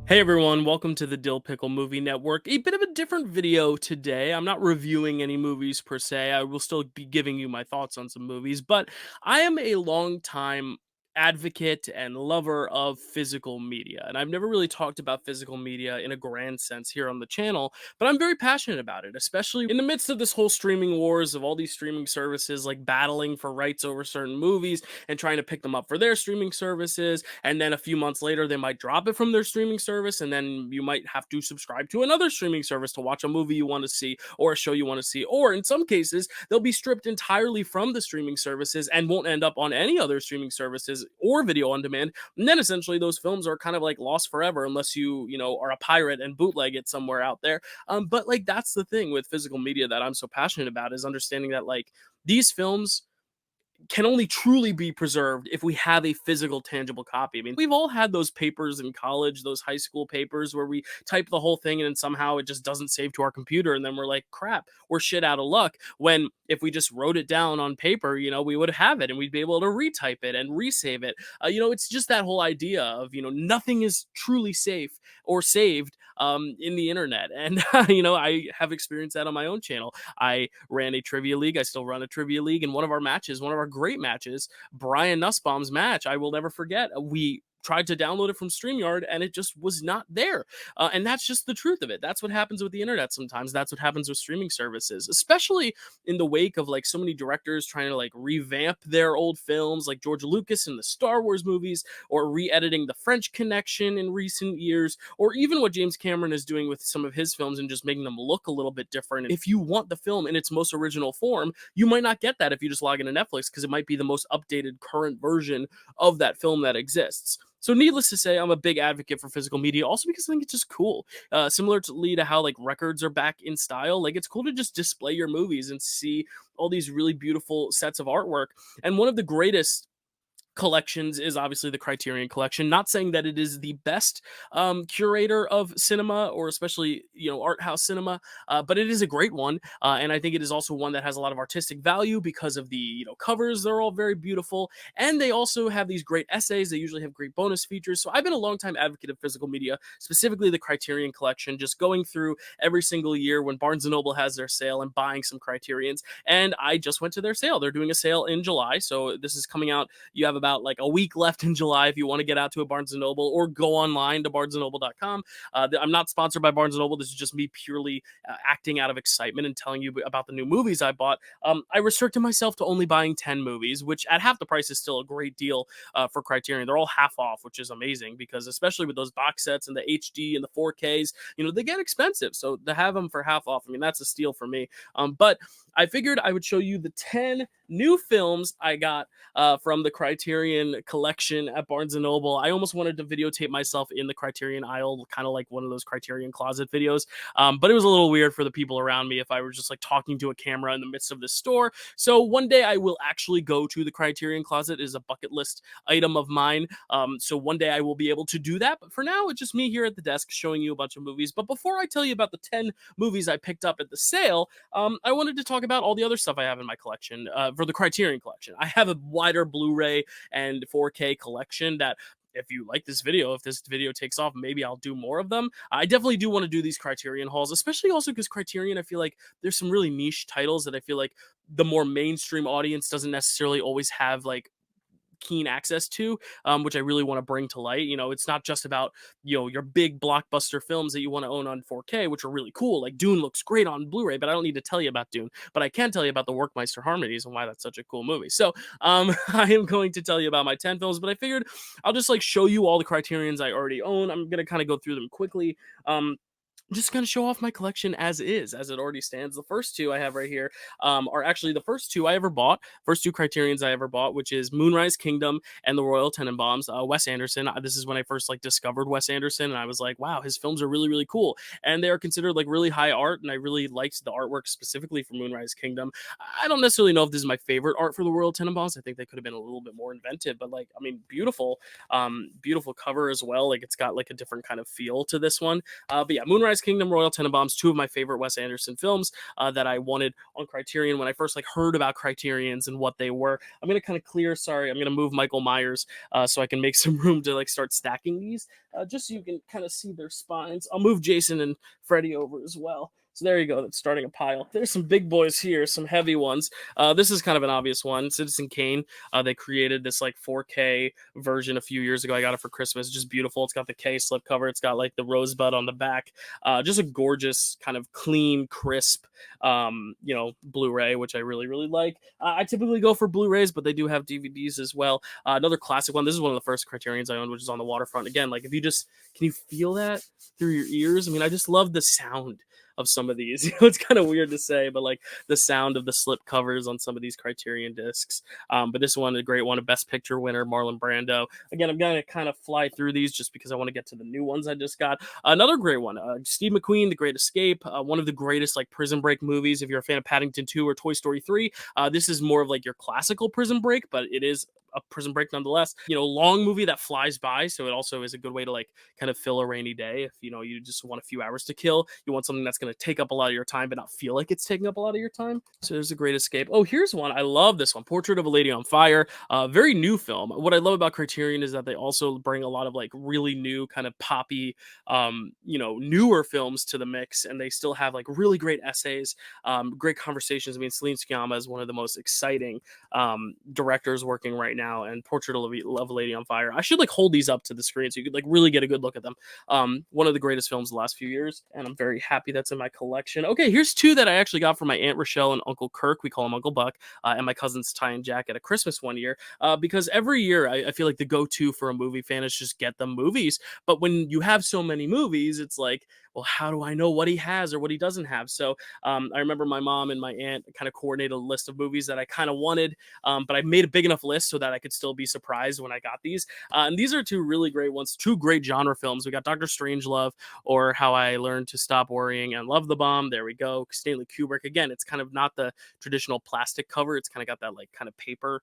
Hey everyone, welcome to the Dyl Pickle Movie Network. A bit of a different video today. I'm not reviewing any movies per se. I will still be giving you my thoughts on some movies, but I am a long time advocate and lover of physical media. And I've never really talked about physical media in a grand sense here on the channel, but I'm very passionate about it, especially in the midst of this whole streaming wars of all these streaming services like battling for rights over certain movies and trying to pick them up for their streaming services. And then a few months later, they might drop it from their streaming service. And then you might have to subscribe to another streaming service to watch a movie you want to see or a show you want to see. Or in some cases, they'll be stripped entirely from the streaming services and won't end up on any other streaming services or video on demand. And then essentially those films are kind of like lost forever unless you are a pirate and bootleg it somewhere out there. But like that's the thing with physical media that I'm so passionate about is understanding that like these films can only truly be preserved if we have a physical, tangible copy. I mean, we've all had those papers in college, those high school papers where we type the whole thing and then somehow it just doesn't save to our computer. And then we're like, crap, we're shit out of luck. When if we just wrote it down on paper, we would have it and we'd be able to retype it and resave it. It's just that whole idea of, nothing is truly safe or saved in the internet. And, I have experienced that on my own channel. I ran a trivia league. I still run a trivia league. And one of our great matches, Brian Nussbaum's match, I will never forget. We tried to download it from StreamYard and it just was not there. And that's just the truth of it. That's what happens with the internet sometimes. That's what happens with streaming services, especially in the wake of like so many directors trying to like revamp their old films, like George Lucas in the Star Wars movies, or re-editing The French Connection in recent years, or even what James Cameron is doing with some of his films and just making them look a little bit different. If you want the film in its most original form, you might not get that if you just log into Netflix because it might be the most updated current version of that film that exists. So needless to say, I'm a big advocate for physical media, also because I think it's just cool. Similarly to how like records are back in style, like it's cool to just display your movies and see all these really beautiful sets of artwork. And one of the greatest collections is obviously the Criterion collection. Not saying that it is the best curator of cinema or especially art house cinema, but it is a great one, and I think it is also one that has a lot of artistic value because of the covers. They're all very beautiful, and they also have these great essays. They usually have great bonus features. So I've been a long time advocate of physical media, specifically the Criterion collection. Just going through every single year when Barnes and Noble has their sale and buying some Criterions, and I just went to their sale. They're doing a sale in July, so this is coming out. You have about like a week left in July if you want to get out to a Barnes & Noble or go online to barnesandnoble.com. I'm not sponsored by Barnes & Noble. This is just me purely acting out of excitement and telling you about the new movies I bought. I restricted myself to only buying 10 movies, which at half the price is still a great deal for Criterion. They're all half off, which is amazing because especially with those box sets and the HD and the 4Ks, they get expensive. So to have them for half off, I mean, that's a steal for me. But I figured I would show you the 10 new films I got from the Criterion collection at Barnes & Noble. I almost wanted to videotape myself in the Criterion aisle, kind of like one of those Criterion closet videos, but it was a little weird for the people around me if I were just like talking to a camera in the midst of this store. So one day I will actually go to the Criterion closet. It is a bucket list item of mine. So one day I will be able to do that, but for now it's just me here at the desk showing you a bunch of movies. But before I tell you about the 10 movies I picked up at the sale, I wanted to talk about all the other stuff I have in my collection for the Criterion collection. I have a wider Blu-ray and 4K collection that if you like this video, if this video takes off, maybe I'll do more of them. I definitely do want to do these Criterion hauls, especially also because Criterion, I feel like there's some really niche titles that I feel like the more mainstream audience doesn't necessarily always have like keen access to, which I really want to bring to light. It's not just about your big blockbuster films that you want to own on 4K, which are really cool. Like Dune looks great on Blu-ray, but I don't need to tell you about Dune. But I can tell you about the Workmeister harmonies and why that's such a cool movie. So I am going to tell you about my 10 films, but I figured I'll just like show you all the Criterions I already own. I'm gonna kind of go through them quickly. Just gonna show off my collection as is, as it already stands. The first two I have right here are actually the first two I ever bought, first two Criterions I ever bought, which is Moonrise Kingdom and The Royal Tenenbaums. Wes Anderson. This is when I first like discovered Wes Anderson, and I was like, wow, his films are really, really cool, and they are considered like really high art, and I really liked the artwork specifically for Moonrise Kingdom. I don't necessarily know if this is my favorite art for The Royal Tenenbaums. I think they could have been a little bit more inventive, but like, I mean, beautiful cover as well. Like it's got like a different kind of feel to this one. But yeah, Moonrise Moonrise Kingdom, Royal Tenenbaums, two of my favorite Wes Anderson films that I wanted on Criterion when I first like heard about Criterions and what they were. I'm gonna kind of clear. Sorry, I'm gonna move Michael Myers so I can make some room to like start stacking these, just so you can kind of see their spines. I'll move Jason and Freddy over as well. So there you go. That's starting a pile. There's some big boys here, some heavy ones. This is kind of an obvious one. Citizen Kane. They created this like 4K version a few years ago. I got it for Christmas. It's just beautiful. It's got the K slipcover. It's got like the rosebud on the back. Just a gorgeous, kind of clean, crisp, Blu-ray, which I really, really like. I typically go for Blu-rays, but they do have DVDs as well. Another classic one. This is one of the first Criterions I owned, which is On the Waterfront. Again, like if you just can you feel that through your ears? I mean, I just love the sound of some of these. It's kind of weird to say, but like the sound of the slip covers on some of these Criterion discs. But this one, a great one, a Best Picture winner, Marlon Brando. Again, I'm gonna kind of fly through these just because I want to get to the new ones I just got. Another great one, Steve McQueen, The Great Escape, one of the greatest like Prison Break movies. If you're a fan of Paddington 2 or Toy Story 3, this is more of like your classical Prison Break, but it is a Prison Break nonetheless. Long movie that flies by, so it also is a good way to like kind of fill a rainy day. If you just want a few hours to kill, you want something that's going to take up a lot of your time but not feel like it's taking up a lot of your time. So there's A Great Escape. Oh, here's one. I love this one, Portrait of a Lady on Fire. Very new film. What I love about Criterion is that they also bring a lot of like really new kind of poppy newer films to the mix, and they still have like really great essays, great conversations. I mean, Celine Sciamma is one of the most exciting directors working right now, and Portrait of a Lady on Fire. I should like hold these up to the screen so you could like really get a good look at them. One of the greatest films of the last few years, and I'm very happy that's in my collection. Okay, here's two that I actually got from my Aunt Rochelle and Uncle Kirk. We call him Uncle Buck, and my cousins Ty and Jack at a Christmas one year, because every year I feel like the go-to for a movie fan is just get them movies. But when you have so many movies, it's like, well, how do I know what he has or what he doesn't have? So I remember my mom and my aunt kind of coordinated a list of movies that I kind of wanted, but I made a big enough list so that I could still be surprised when I got these. And these are two really great ones, two great genre films. We got Dr. Strangelove, or How I Learned to Stop Worrying and Love the Bomb. There we go. Stanley Kubrick. Again, it's kind of not the traditional plastic cover. It's kind of got that like kind of paper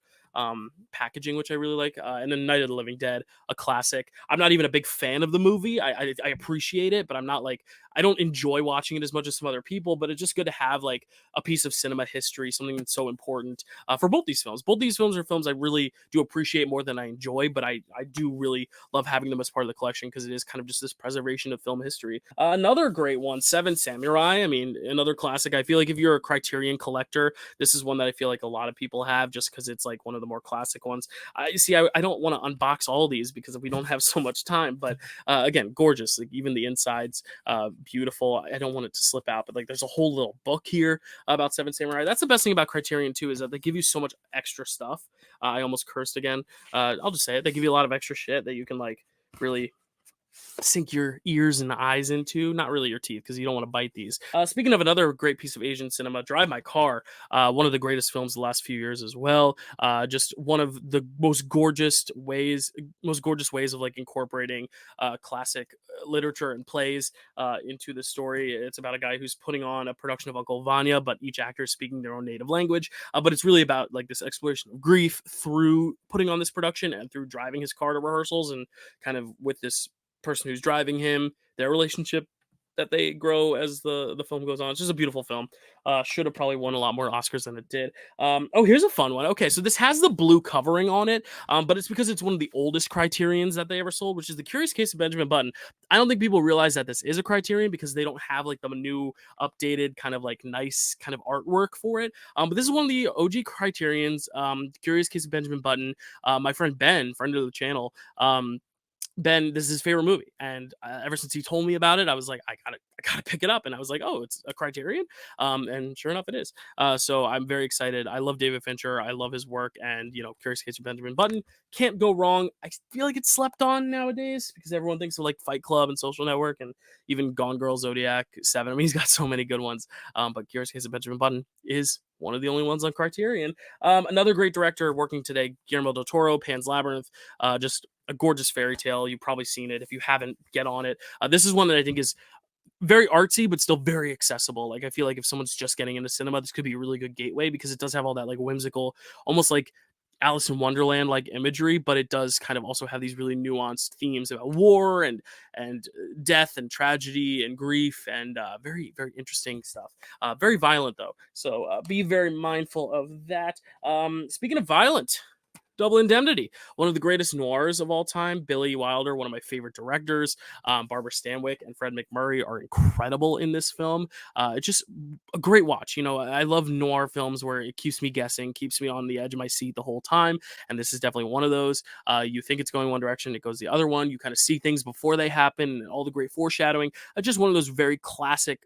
packaging, which I really like. And then Night of the Living Dead, a classic. I'm not even a big fan of the movie. I appreciate it, but I'm not like, I don't enjoy watching it as much as some other people, but it's just good to have like a piece of cinema history, something that's so important for both these films. Both these films are films I really do appreciate more than I enjoy, but I do really love having them as part of the collection because it is kind of just this preservation of film history. Another great one, Seven Samurai. I mean, another classic. I feel like if you're a Criterion collector, this is one that I feel like a lot of people have just because it's like one of the more classic ones. I don't want to unbox all these because we don't have so much time, but again, gorgeous. Like even the insides, beautiful. I don't want it to slip out, but like there's a whole little book here about Seven Samurai. That's the best thing about Criterion too, is that they give you so much extra stuff. I almost cursed again. I'll just say it. They give you a lot of extra shit that you can like really sink your ears and eyes into, not really your teeth because you don't want to bite these. Speaking of another great piece of Asian cinema, Drive My Car, one of the greatest films the last few years as well. Just one of the most gorgeous ways of like incorporating classic literature and plays into the story. It's about a guy who's putting on a production of Uncle Vanya, but each actor is speaking their own native language. But it's really about like this exploration of grief through putting on this production and through driving his car to rehearsals, and kind of with this person who's driving him, their relationship that they grow as the film goes on. It's just a beautiful film. Should have probably won a lot more Oscars than it did. Here's a fun one. Okay, so this has the blue covering on it, but it's because it's one of the oldest Criterions that they ever sold, which is The Curious Case of Benjamin Button. I don't think people realize that this is a Criterion because they don't have like the new updated kind of like nice kind of artwork for it. But this is one of the OG Criterions, Curious Case of Benjamin Button. My friend Ben, friend of the channel, Ben, this is his favorite movie, and ever since he told me about it, I was like, I gotta pick it up, and I was like, oh, it's a Criterion, and sure enough, it is. So I'm very excited. I love David Fincher. I love his work, and Curious Case of Benjamin Button can't go wrong. I feel like it's slept on nowadays because everyone thinks of like Fight Club and Social Network, and even Gone Girl, Zodiac, Seven. I mean, he's got so many good ones. But Curious Case of Benjamin Button is one of the only ones on Criterion. Another great director working today, Guillermo del Toro, Pan's Labyrinth, just a gorgeous fairy tale. You've probably seen it. If you haven't, get on it. This is one that I think is very artsy, but still very accessible. Like I feel like if someone's just getting into cinema, this could be a really good gateway because it does have all that like whimsical, almost like Alice in Wonderland like imagery, but it does kind of also have these really nuanced themes about war and death and tragedy and grief and very very interesting stuff. Very violent though, so be very mindful of that. Speaking of violent, Double Indemnity, one of the greatest noirs of all time. Billy Wilder, one of my favorite directors. Barbara Stanwyck and Fred McMurray are incredible in this film. It's just a great watch. You know, I love noir films where it keeps me guessing, keeps me on the edge of my seat the whole time. And this is definitely one of those. You think it's going one direction, it goes the other one. You kind of see things before they happen, and all the great foreshadowing. Just one of those very classic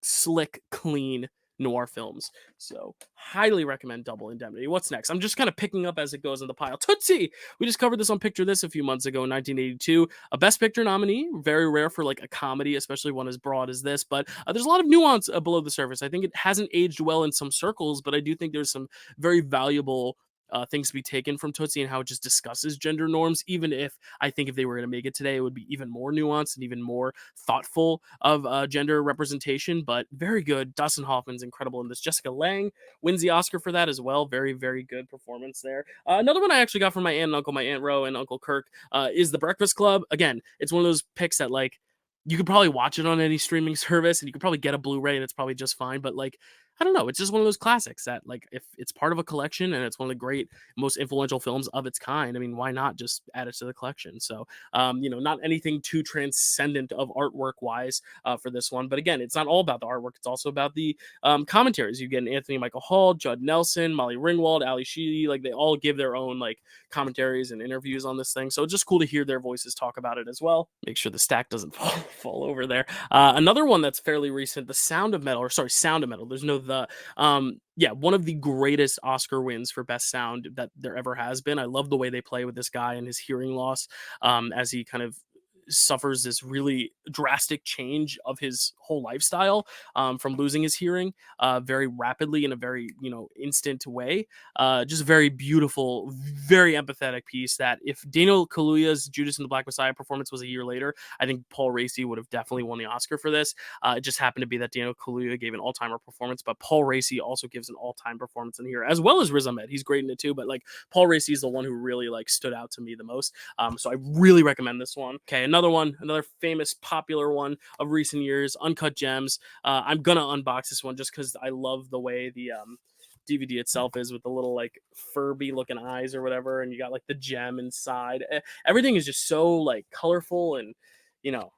slick, clean noir films. So, highly recommend Double Indemnity. What's next? I'm just kind of picking up as it goes in the pile. Tootsie! We just covered this on Picture This a few months ago in 1982. A Best Picture nominee. Very rare for like a comedy, especially one as broad as this. But there's a lot of nuance below the surface. I think it hasn't aged well in some circles, but I do think there's some very valuable things to be taken from Tootsie and how it just discusses gender norms, even if I think if they were going to make it today, it would be even more nuanced and even more thoughtful of gender representation. But very good. Dustin Hoffman's incredible in this. Jessica Lange wins the Oscar for that as well. Very, very good performance there. Another one I actually got from my aunt and uncle, my Aunt Ro and Uncle Kirk, is The Breakfast Club. Again, it's one of those picks that like you could probably watch it on any streaming service and you could probably get a Blu-ray and it's probably just fine. But like, I don't know. It's just one of those classics that, like, if it's part of a collection and it's one of the great, most influential films of its kind, I mean, why not just add it to the collection? So, not anything too transcendent of artwork wise for this one. But again, it's not all about the artwork. It's also about the commentaries. You get an Anthony Michael Hall, Judd Nelson, Molly Ringwald, Ali Sheedy. Like, they all give their own, like, commentaries and interviews on this thing. So it's just cool to hear their voices talk about it as well. Make sure the stack doesn't fall over there. Another one that's fairly recent, The Sound of Metal, or sorry, Sound of Metal. There's no one of the greatest Oscar wins for best sound that there ever has been. I love the way they play with this guy and his hearing loss, as he kind of suffers this really drastic change of his whole lifestyle, from losing his hearing very rapidly in a very instant way. Just very beautiful, very empathetic piece that if Daniel Kaluuya's Judas and the Black Messiah performance was a year later, I think Paul Raci would have definitely won the Oscar for this. It just happened to be that Daniel Kaluuya gave an all-timer performance, but Paul Raci also gives an all-time performance in here, as well as Riz Ahmed. He's great in it too, but like Paul Raci is the one who really like stood out to me the most. So I really recommend this one. Okay, another famous popular one of recent years, Uncut Gems. I'm gonna unbox this one just because I love the way the DVD itself is with the little like Furby looking eyes or whatever, and you got like the gem inside. Everything is just so like colorful and you know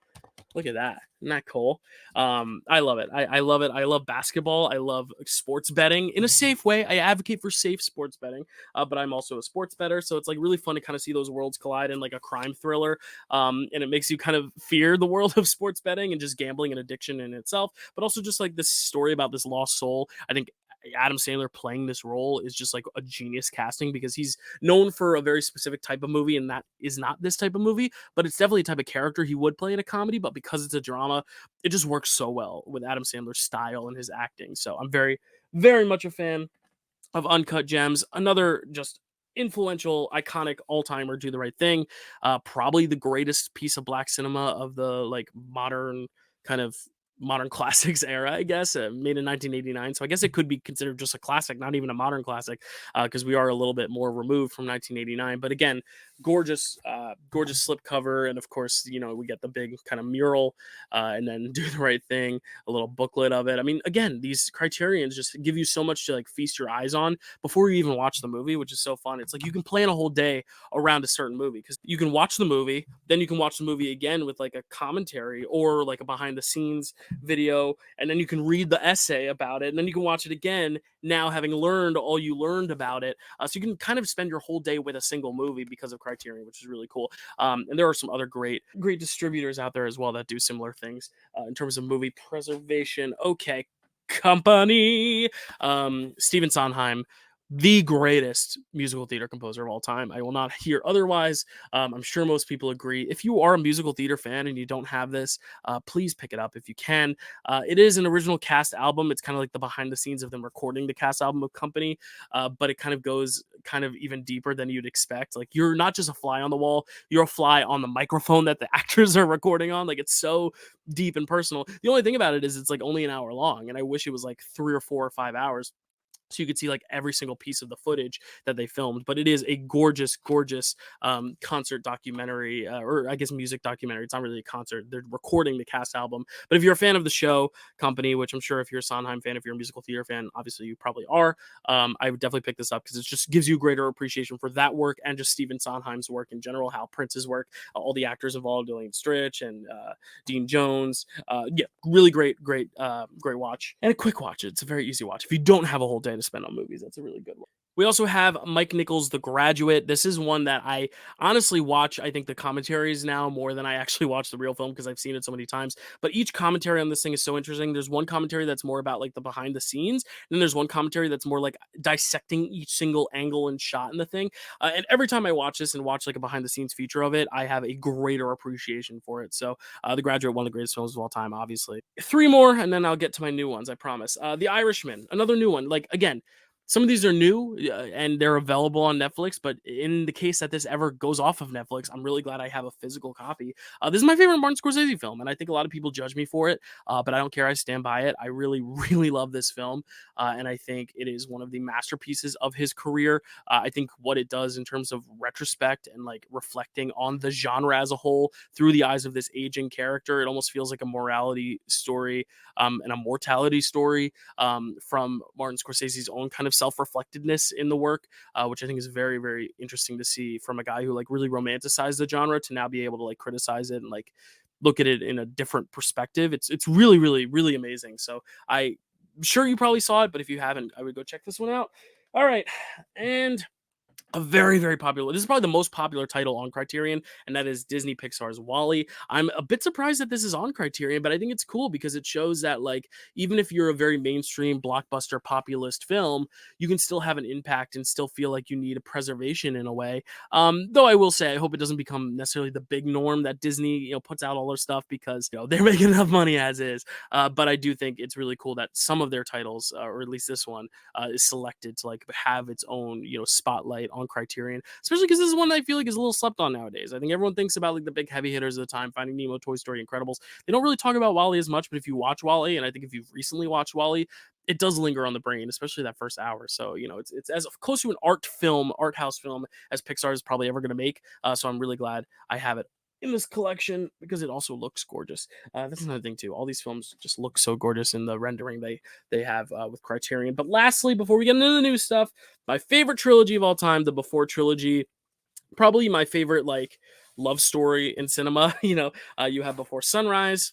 look at that. Isn't that cool? I love it. I love it. I love basketball. I love sports betting in a safe way. I advocate for safe sports betting, but I'm also a sports bettor. So it's like really fun to kind of see those worlds collide in like a crime thriller. And it makes you kind of fear the world of sports betting and just gambling and addiction in itself, but also just like this story about this lost soul. I think Adam Sandler playing this role is just like a genius casting because he's known for a very specific type of movie, and that is not this type of movie, but it's definitely a type of character he would play in a comedy. But because it's a drama, it just works so well with Adam Sandler's style and his acting. So I'm very, very much a fan of Uncut Gems. Another just influential, iconic, all-timer, Do the Right Thing. Probably the greatest piece of black cinema of the like modern kind of modern classics era, I guess, made in 1989. So I guess it could be considered just a classic, not even a modern classic, because we are a little bit more removed from 1989. But again, gorgeous, gorgeous slipcover, and of course, we get the big kind of mural, and then Do the Right Thing, a little booklet of it. I mean, again, these criterions just give you so much to like feast your eyes on before you even watch the movie, which is so fun. It's like you can plan a whole day around a certain movie because you can watch the movie, then you can watch the movie again with like a commentary or like a behind the scenes video, and then you can read the essay about it, and then you can watch it again now having learned all you learned about it. So you can kind of spend your whole day with a single movie because of Criterion, which is really cool. And there are some other great distributors out there as well that do similar things in terms of movie preservation. Okay, company. Stephen Sondheim, the greatest musical theater composer of all time. I will not hear otherwise. I'm sure most people agree. If you are a musical theater fan and you don't have this, please pick it up if you can. It is an original cast album. It's kind of like the behind the scenes of them recording the cast album of Company, but it kind of goes kind of even deeper than you'd expect. Like, you're not just a fly on the wall, you're a fly on the microphone that the actors are recording on. Like, it's so deep and personal. The only thing about it is it's like only an hour long, and I wish it was like 3 or 4 or 5 hours. so you could see like every single piece of the footage that they filmed. But it is a gorgeous, gorgeous concert documentary, or I guess music documentary. It's not really a concert; they're recording the cast album. But if you're a fan of the show company, which I'm sure if you're a Sondheim fan, if you're a musical theater fan, obviously you probably are, I would definitely pick this up because it just gives you greater appreciation for that work and just Stephen Sondheim's work in general, how Prince's work, all the actors involved, Elaine Stritch and Dean Jones. Yeah, really great, great watch and a quick watch. It's a very easy watch if you don't have a whole day to spend on movies. That's a really good one. We also have Mike Nichols' The Graduate. This is one that I honestly watch, I think, the commentaries now more than I actually watch the real film because I've seen it so many times. But each commentary on this thing is so interesting. There's one commentary that's more about like the behind the scenes. And then there's one commentary that's more like dissecting each single angle and shot in the thing. And every time I watch this and watch like a behind the scenes feature of it, I have a greater appreciation for it. So The Graduate, one of the greatest films of all time, obviously. Three more, and then I'll get to my new ones, I promise. The Irishman, another new one. Like, again, some of these are new and they're available on Netflix, but in the case that this ever goes off of Netflix, I'm really glad I have a physical copy. This is my favorite Martin Scorsese film, and I think a lot of people judge me for it, but I don't care. I stand by it. I really, really love this film, and I think it is one of the masterpieces of his career. I think what it does in terms of retrospect and like reflecting on the genre as a whole through the eyes of this aging character, it almost feels like a morality story and a mortality story from Martin Scorsese's own kind of self-reflectedness in the work, which I think is very, very interesting to see from a guy who like really romanticized the genre to now be able to like criticize it and like look at it in a different perspective. It's really, really, really amazing. So I'm sure you probably saw it, but if you haven't, I would go check this one out. All right, and a very, very popular. This is probably the most popular title on Criterion, and that is Disney Pixar's Wall-E. I'm a bit surprised that this is on Criterion, but I think it's cool because it shows that like even if you're a very mainstream blockbuster populist film, you can still have an impact and still feel like you need a preservation in a way. Though I will say I hope it doesn't become necessarily the big norm that Disney puts out all their stuff because they're making enough money as is. But I do think it's really cool that some of their titles, or at least this one, is selected to like have its own spotlight on Criterion, especially because this is one that I feel like is a little slept on nowadays. I think everyone thinks about like the big heavy hitters of the time, Finding Nemo, Toy Story, Incredibles. They don't really talk about Wall-E as much, but if you watch Wall-E, and I think if you've recently watched Wall-E, it does linger on the brain, especially that first hour. So it's as close to an art house film as Pixar is probably ever going to make. So I'm really glad I have it in this collection because it also looks gorgeous. That's another thing too. All these films just look so gorgeous in the rendering they have with Criterion. But lastly, before we get into the new stuff, my favorite trilogy of all time, the Before trilogy, probably my favorite like love story in cinema. You have Before Sunrise,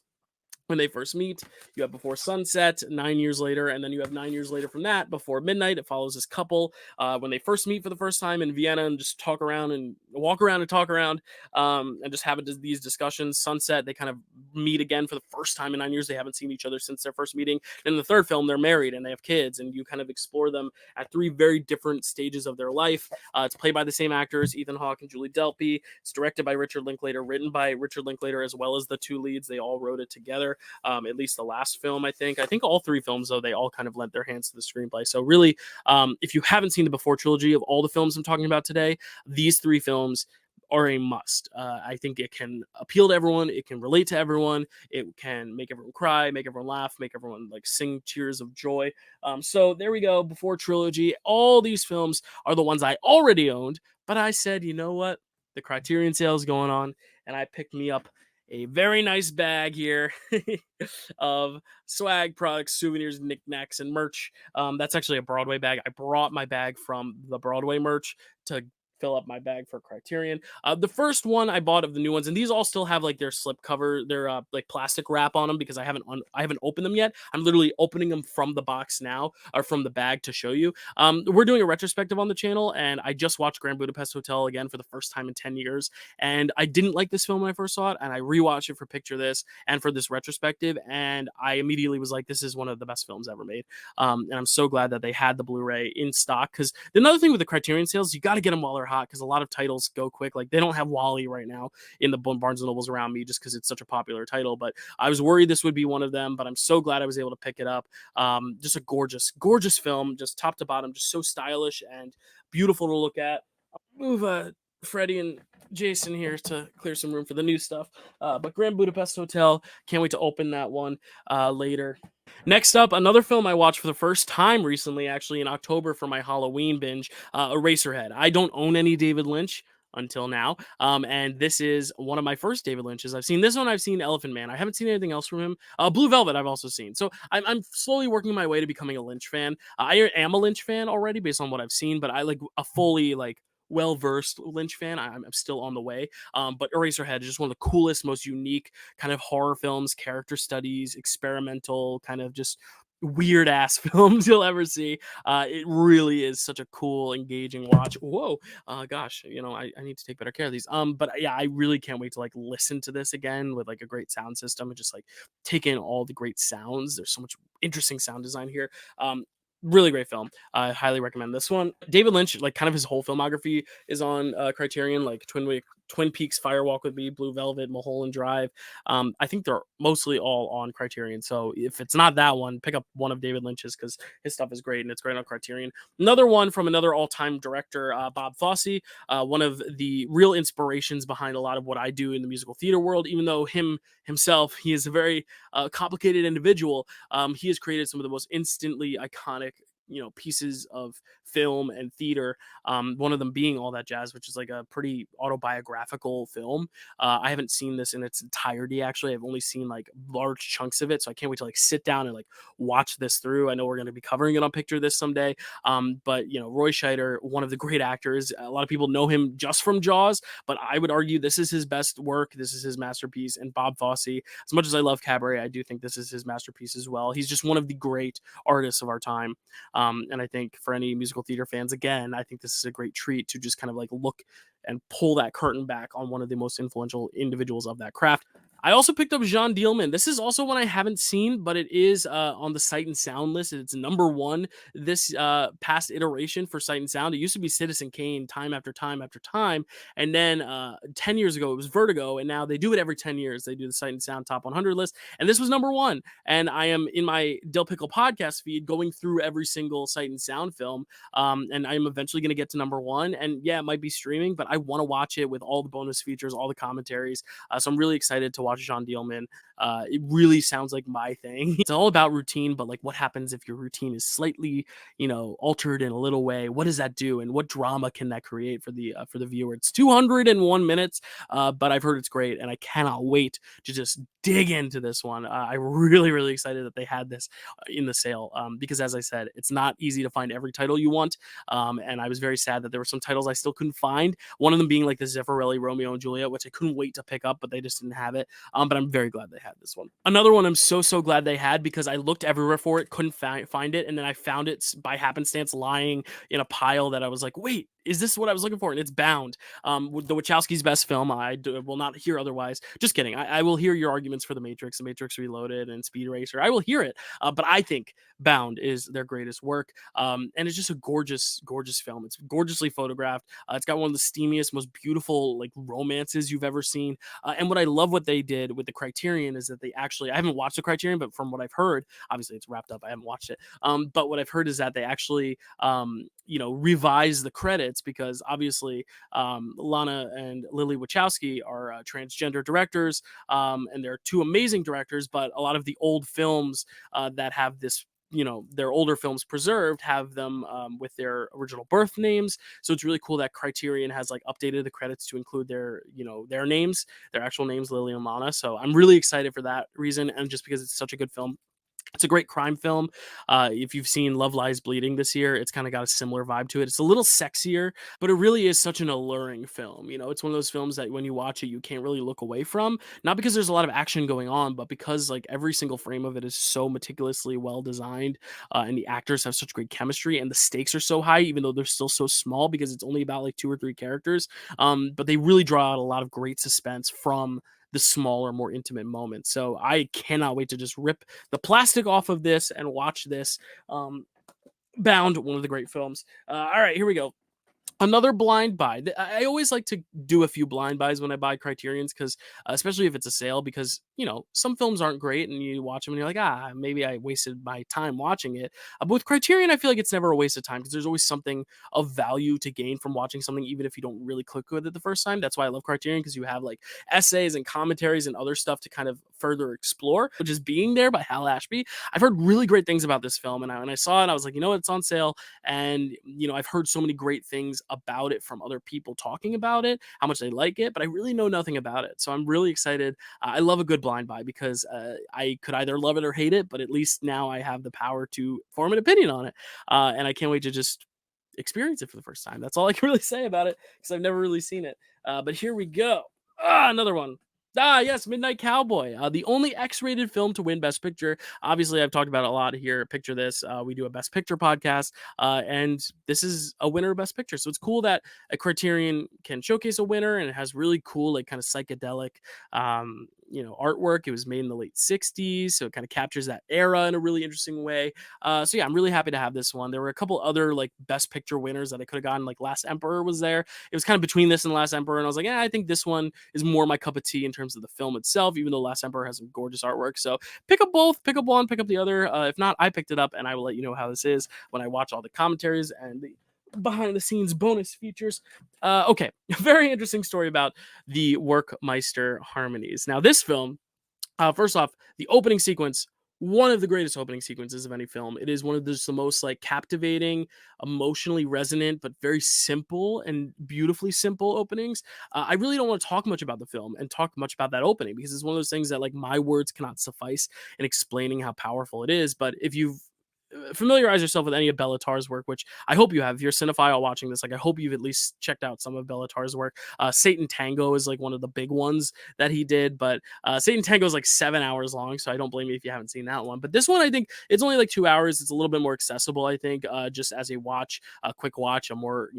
when they first meet. You have Before Sunset 9 years later, and then you have 9 years later from that, Before Midnight. It follows this couple when they first meet for the first time in Vienna and just talk around and walk around and talk around and just have these discussions. Sunset, they kind of meet again for the first time in 9 years. They haven't seen each other since their first meeting. And in the third film, they're married and they have kids, and you kind of explore them at three very different stages of their life. It's played by the same actors, Ethan Hawke and Julie Delpy. It's directed by Richard Linklater, written by Richard Linklater, as well as the two leads. They all wrote it together. At least the last film, I think all three films, though, they all kind of lent their hands to the screenplay. So really, if you haven't seen the Before trilogy of all the films I'm talking about today, these three films are a must. I think it can appeal to everyone. It can relate to everyone. It can make everyone cry, make everyone laugh, make everyone like sing tears of joy. So there we go. Before trilogy. All these films are the ones I already owned, but I said, you know what? The Criterion sale is going on, and I picked me up a very nice bag here of swag products, souvenirs, knickknacks, and merch. That's actually a Broadway bag. I brought my bag from the Broadway merch to fill up my bag for Criterion. The first one I bought of the new ones, and these all still have like their slip cover, their like plastic wrap on them because I haven't opened them yet. I'm literally opening them from the box now, or from the bag to show you. We're doing a retrospective on the channel, and I just watched Grand Budapest Hotel again for the first time in 10 years, and I didn't like this film when I first saw it, and I rewatched it for Picture This and for this retrospective, and I immediately was like, this is one of the best films ever made. And I'm so glad that they had the Blu-ray in stock, because another thing with the Criterion sales, you got to get them while they're hot, because a lot of titles go quick. Like they don't have Wall-E right now in the Barnes and Nobles around me just because it's such a popular title, but I was worried this would be one of them, but I'm so glad I was able to pick it up. Just a gorgeous, gorgeous film, just top to bottom, just so stylish and beautiful to look at. Move Freddie and Jason here to clear some room for the new stuff. But Grand Budapest Hotel, can't wait to open that one later. Next up, another film I watched for the first time recently, actually in October for my Halloween binge, Eraserhead. I don't own any David Lynch until now, and this is one of my first David Lynches. I've seen this one. I've seen Elephant Man. I haven't seen anything else from him. Blue Velvet I've also seen. So I'm slowly working my way to becoming a Lynch fan. I am a Lynch fan already based on what I've seen, but I like a fully like well-versed Lynch fan. I'm still on the way. But Eraserhead is just one of the coolest, most unique kind of horror films, character studies, experimental, kind of just weird ass films you'll ever see. It really is such a cool, engaging watch. Whoa, gosh, I need to take better care of these. But yeah, I really can't wait to like listen to this again with like a great sound system and just like take in all the great sounds. There's so much interesting sound design here. Really great film. I highly recommend this one. David Lynch, like kind of his whole filmography is on Criterion, like Twin Peaks, Fire Walk with Me, Blue Velvet, Mulholland Drive. I think they're mostly all on Criterion. So if it's not that one, pick up one of David Lynch's because his stuff is great and it's great on Criterion. Another one from another all-time director, Bob Fosse, one of the real inspirations behind a lot of what I do in the musical theater world. Even though himself, he is a very complicated individual. He has created some of the most instantly iconic pieces of film and theater, one of them being All That Jazz, which is like a pretty autobiographical film. I haven't seen this in its entirety, actually. I've only seen like large chunks of it, so I can't wait to like sit down and like watch this through. I know we're going to be covering it on Picture This someday. But Roy Scheider, one of the great actors, a lot of people know him just from Jaws, but I would argue this is his best work. This is his masterpiece. And Bob Fosse, as much as I love Cabaret, I do think this is his masterpiece as well. He's just one of the great artists of our time. And I think for any musical theater fans, again, I think this is a great treat to just kind of like look and pull that curtain back on one of the most influential individuals of that craft. I also picked up Jean Dielman. This is also one I haven't seen, but it is on the Sight and Sound list. It's number one this past iteration for Sight and Sound. It used to be Citizen Kane time after time after time. And then 10 years ago, it was Vertigo. And now they do it every 10 years. They do the Sight and Sound Top 100 list. And this was number one. And I am in my Dyl Pickle podcast feed going through every single Sight and Sound film. And I'm eventually going to get to number one. And yeah, it might be streaming, but I want to watch it with all the bonus features, all the commentaries. So I'm really excited to watch Jean Dielman. It really sounds like my thing. It's all about routine, but like what happens if your routine is slightly, altered in a little way? What does that do? And what drama can that create for the viewer? It's 201 minutes, but I've heard it's great, and I cannot wait to just dig into this one. I'm really, really excited that they had this in the sale because, as I said, it's not easy to find every title you want, and I was very sad that there were some titles I still couldn't find. One of them being like the Zeffirelli Romeo and Juliet, which I couldn't wait to pick up, but they just didn't have it. But I'm very glad they had this one. Another one I'm so glad they had because I looked everywhere for it, couldn't find it, and then I found it by happenstance lying in a pile that I was like, wait, is this what I was looking for? And it's Bound, the Wachowski's best film. I will not hear otherwise. Just kidding. I will hear your arguments for The Matrix Reloaded, and Speed Racer. I will hear it. But I think Bound is their greatest work. And it's just a gorgeous, gorgeous film. It's gorgeously photographed. It's got one of the steamiest, most beautiful like romances you've ever seen. And what I love what they did with the Criterion is that they actually, I haven't watched the Criterion, but from what I've heard, obviously it's wrapped up. I haven't watched it. But what I've heard is that they actually, revise the credits because obviously Lana and Lily Wachowski are transgender directors, and they're two amazing directors, but a lot of the old films that have this their older films preserved have them with their original birth names. So it's really cool that Criterion has like updated the credits to include their their names, their actual names, Lily and Lana. So I'm really excited for that reason, and just because it's such a good film. It's a great crime film. If you've seen Love Lies Bleeding this year, it's kind of got a similar vibe to it. It's a little sexier, but it really is such an alluring film. It's one of those films that when you watch it, you can't really look away from. Not because there's a lot of action going on, but because like every single frame of it is so meticulously well designed, and the actors have such great chemistry, and the stakes are so high, even though they're still so small because it's only about like 2 or 3 characters. But they really draw out a lot of great suspense from the smaller, more intimate moments. So I cannot wait to just rip the plastic off of this and watch this. Bound, one of the great films. All right, here we go. Another blind buy. I always like to do a few blind buys when I buy Criterions because, especially if it's a sale, because some films aren't great and you watch them and you're like, maybe I wasted my time watching it. But with Criterion, I feel like it's never a waste of time because there's always something of value to gain from watching something, even if you don't really click with it the first time. That's why I love Criterion, because you have like essays and commentaries and other stuff to kind of further explore, which is Being There by Hal Ashby. I've heard really great things about this film, and when I saw it, I was like, it's on sale, and I've heard so many great things about it from other people talking about it, how much they like it, but I really know nothing about it. So I'm really excited. I love a good blind buy because I could either love it or hate it, but at least now I have the power to form an opinion on it, and I can't wait to just experience it for the first time. That's all I can really say about it because I've never really seen it. But here we go. Another one. Yes, Midnight Cowboy, the only X-rated film to win Best Picture. Obviously, I've talked about it a lot here. Picture this: we do a Best Picture podcast, and this is a winner of Best Picture. So it's cool that a Criterion can showcase a winner, and it has really cool, like kind of psychedelic, artwork. It was made in the late '60s, so it kind of captures that era in a really interesting way. So yeah, I'm really happy to have this one. There were a couple other like Best Picture winners that I could have gotten. Like Last Emperor was there. It was kind of between this and Last Emperor, and I was like, I think this one is more my cup of tea in terms of the film itself, even though Last Emperor has some gorgeous artwork. So pick up both, pick up one, pick up the other. If not, I picked it up, and I will let you know how this is when I watch all the commentaries and the behind the scenes bonus features. Okay, very interesting story about the Workmeister harmonies. Now, this film, first off, the opening sequence, one of the greatest opening sequences of any film. It is one of the most like captivating, emotionally resonant, but very simple and beautifully simple openings. I really don't want to talk much about the film and talk much about that opening because it's one of those things that like my words cannot suffice in explaining how powerful it is. But if you've familiarize yourself with any of Bellatar's work, which I hope you have. If you're a cinephile watching this, like I hope you've at least checked out some of Bellatar's work. Satan Tango is like one of the big ones that he did, but Satan Tango is like 7 hours long, so I don't blame you if you haven't seen that one. But this one, I think it's only like 2 hours. It's a little bit more accessible, I think, just as a watch, a quick watch, a more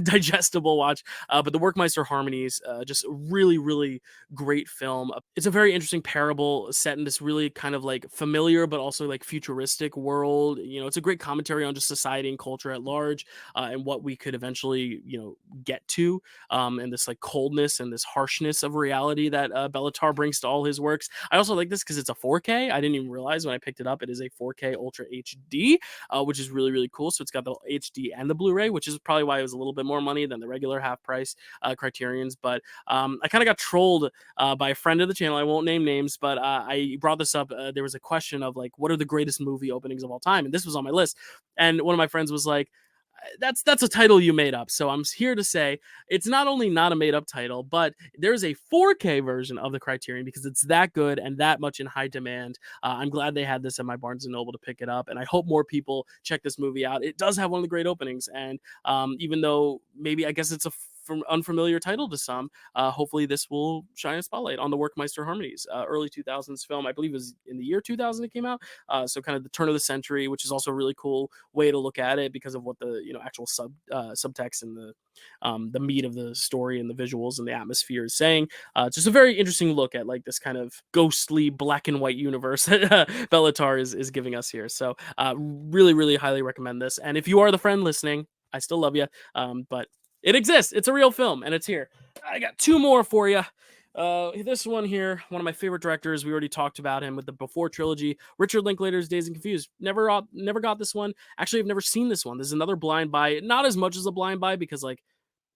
digestible watch. But the Workmeister harmonies, just really, really great film. It's a very interesting parable set in this really kind of like familiar but also like futuristic world. It's a great commentary on just society and culture at large, and what we could eventually, get to, and this like coldness and this harshness of reality that Bellatar brings to all his works. I also like this because it's a 4K. I didn't even realize when I picked it up, it is a 4K Ultra HD, which is really, really cool. So it's got the HD and the Blu-ray, which is probably why it was a little bit more money than the regular half price Criterions. But I kind of got trolled by a friend of the channel. I won't name names, but I brought this up. There was a question of like, what are the greatest movie openings of all time? And this was on my list. And one of my friends was like, that's a title you made up. So I'm here to say it's not only not a made up title, but there's a 4K version of the Criterion because it's that good and that much in high demand. I'm glad they had this at my Barnes and Noble to pick it up, and I hope more people check this movie out. It does have one of the great openings, and even though maybe I guess it's a from unfamiliar title to some, hopefully this will shine a spotlight on the Workmeister harmonies. Early 2000s film, I believe it was in the year 2000 it came out. So kind of the turn of the century, which is also a really cool way to look at it because of what the actual subtext and the meat of the story and the visuals and the atmosphere is saying. Just a very interesting look at like this kind of ghostly black and white universe that Bellatar is giving us here. So really, really highly recommend this. And if you are the friend listening, I still love you. But it exists. It's a real film, and it's here. I got two more for you. This one here, one of my favorite directors. We already talked about him with the Before trilogy. Richard Linklater's Dazed and Confused. Never got this one. Actually, I've never seen this one. This is another blind buy. Not as much as a blind buy because like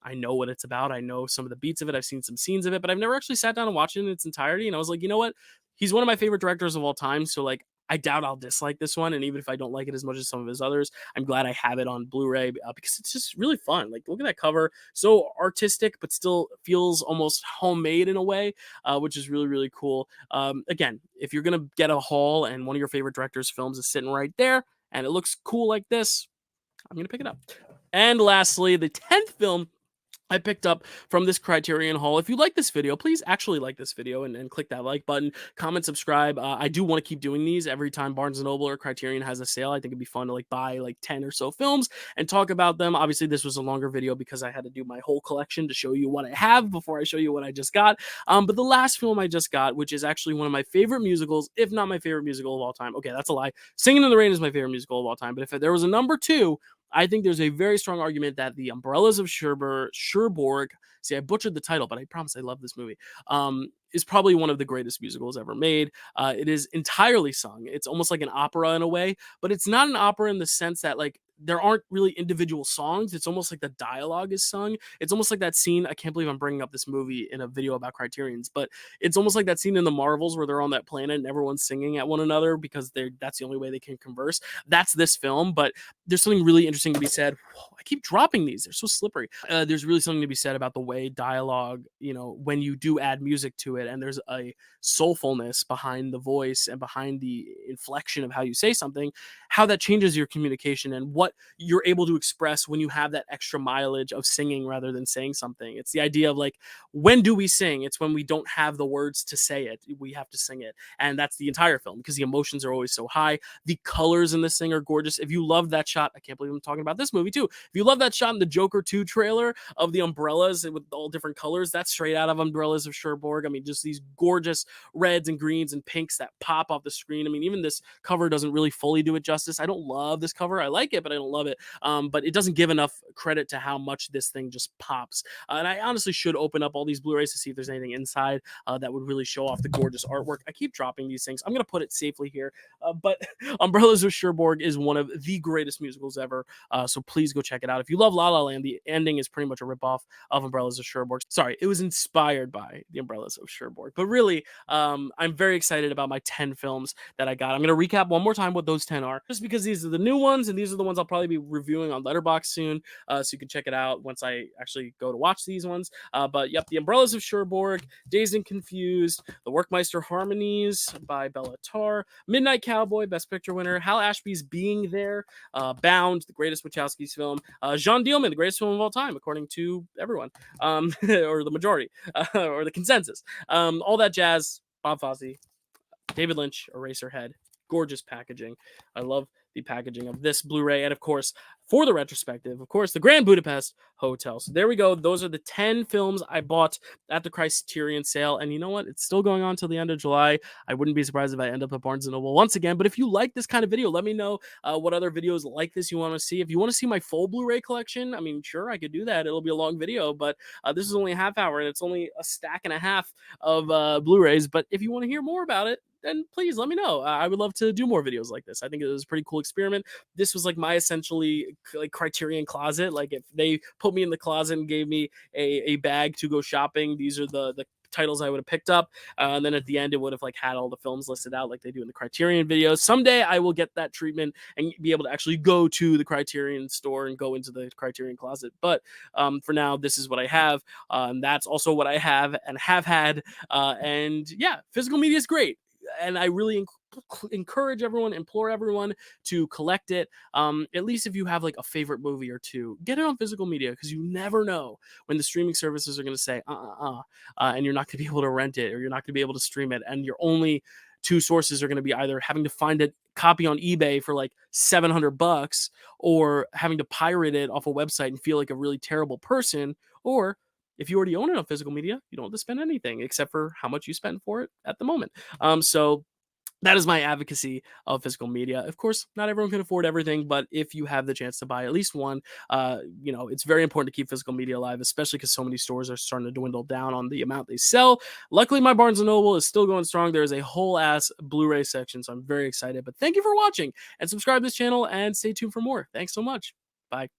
I know what it's about. I know some of the beats of it. I've seen some scenes of it, but I've never actually sat down and watched it in its entirety. And I was like, you know what? He's one of my favorite directors of all time. So like, I doubt I'll dislike this one. And even if I don't like it as much as some of his others, I'm glad I have it on Blu-ray because it's just really fun. Like, look at that cover. So artistic, but still feels almost homemade in a way, which is really, really cool. Again, if you're going to get a haul and one of your favorite director's films is sitting right there and it looks cool like this, I'm going to pick it up. And lastly, the 10th film I picked up from this Criterion haul. If you like this video, please actually like this video and click that like button, comment, subscribe. I do want to keep doing these every time Barnes & Noble or Criterion has a sale. I think it'd be fun to like buy like 10 or so films and talk about them. Obviously, this was a longer video because I had to do my whole collection to show you what I have before I show you what I just got. But the last film I just got, which is actually one of my favorite musicals, if not my favorite musical of all time. Okay, that's a lie. Singing in the Rain is my favorite musical of all time. But if there was a number two, I think there's a very strong argument that The Umbrellas of Cherbourg. See, I butchered the title, but I promise I love this movie. is probably one of the greatest musicals ever made. It is entirely sung. It's almost like an opera in a way, but it's not an opera in the sense that like there aren't really individual songs. It's almost like the dialogue is sung. It's almost like that scene. I can't believe I'm bringing up this movie in a video about Criterion's, but it's almost like that scene in the Marvels where they're on that planet and everyone's singing at one another because that's the only way they can converse. That's this film, but there's something really interesting to be said. Whoa, I keep dropping these; they're so slippery. There's really something to be said about the way dialogue, when you do add music to it, and there's a soulfulness behind the voice and behind the inflection of how you say something, how that changes your communication and what you're able to express when you have that extra mileage of singing rather than saying something. It's the idea of like, when do we sing? It's when we don't have the words to say it. We have to sing it. And that's the entire film because the emotions are always so high. The colors in this thing are gorgeous. If you love that shot, I can't believe I'm talking about this movie too. If you love that shot in the Joker 2 trailer of the umbrellas with all different colors, that's straight out of Umbrellas of Cherbourg. I mean, just these gorgeous reds and greens and pinks that pop off the screen. I mean, even this cover doesn't really fully do it justice. I don't love this cover. I like it, but I don't love it. But it doesn't give enough credit to how much this thing just pops. And I honestly should open up all these Blu-rays to see if there's anything inside that would really show off the gorgeous artwork. I keep dropping these things. I'm going to put it safely here. But Umbrellas of Cherbourg is one of the greatest musicals ever. So please go check it out. If you love La La Land, the ending is pretty much a ripoff of Umbrellas of Cherbourg. Sorry, it was inspired by the Umbrellas of Cherbourg. But really, I'm very excited about my 10 films that I got. I'm going to recap one more time what those 10 are, just because these are the new ones, and these are the ones I'll probably be reviewing on Letterboxd soon, so you can check it out once I actually go to watch these ones. But yep, the Umbrellas of Cherbourg, Dazed and Confused, The Workmeister Harmonies by Bella Tarr, Midnight Cowboy, Best Picture winner, Hal Ashby's Being There, Bound, the greatest Wachowski's film, Jean Dielman, the greatest film of all time, according to everyone, or the majority, or the consensus, all that jazz, Bob Fosse, David Lynch, Eraserhead, gorgeous packaging. I love the packaging of this Blu-ray, and of course, for the retrospective, of course, the Grand Budapest Hotel. So there we go. Those are the 10 films I bought at the Criterion sale, and you know what? It's still going on till the end of July. I wouldn't be surprised if I end up at Barnes & Noble once again, but if you like this kind of video, let me know what other videos like this you want to see. If you want to see my full Blu-ray collection, I mean, sure, I could do that. It'll be a long video, but this is only a half hour, and it's only a stack and a half of Blu-rays, but if you want to hear more about it, then please let me know. I would love to do more videos like this. I think it was a pretty cool experiment. This was like my essentially like Criterion closet. Like if they put me in the closet and gave me a bag to go shopping, these are the titles I would have picked up. And then at the end, it would have like had all the films listed out like they do in the Criterion videos. Someday I will get that treatment and be able to actually go to the Criterion store and go into the Criterion closet. But for now, this is what I have. That's also what I have and have had. And yeah, physical media is great. And I really encourage everyone, implore everyone to collect it. At least if you have like a favorite movie or two, get it on physical media, because you never know when the streaming services are going to say and you're not going to be able to rent it, or you're not going to be able to stream it, and your only two sources are going to be either having to find a copy on eBay for like $700 or having to pirate it off a website and feel like a really terrible person. Or if you already own it on physical media, you don't have to spend anything except for how much you spend for it at the moment. So that is my advocacy of physical media. Of course, not everyone can afford everything, but if you have the chance to buy at least one, it's very important to keep physical media alive, especially because so many stores are starting to dwindle down on the amount they sell. Luckily, my Barnes & Noble is still going strong. There is a whole ass Blu-ray section, so I'm very excited. But thank you for watching, and subscribe to this channel, and stay tuned for more. Thanks so much. Bye.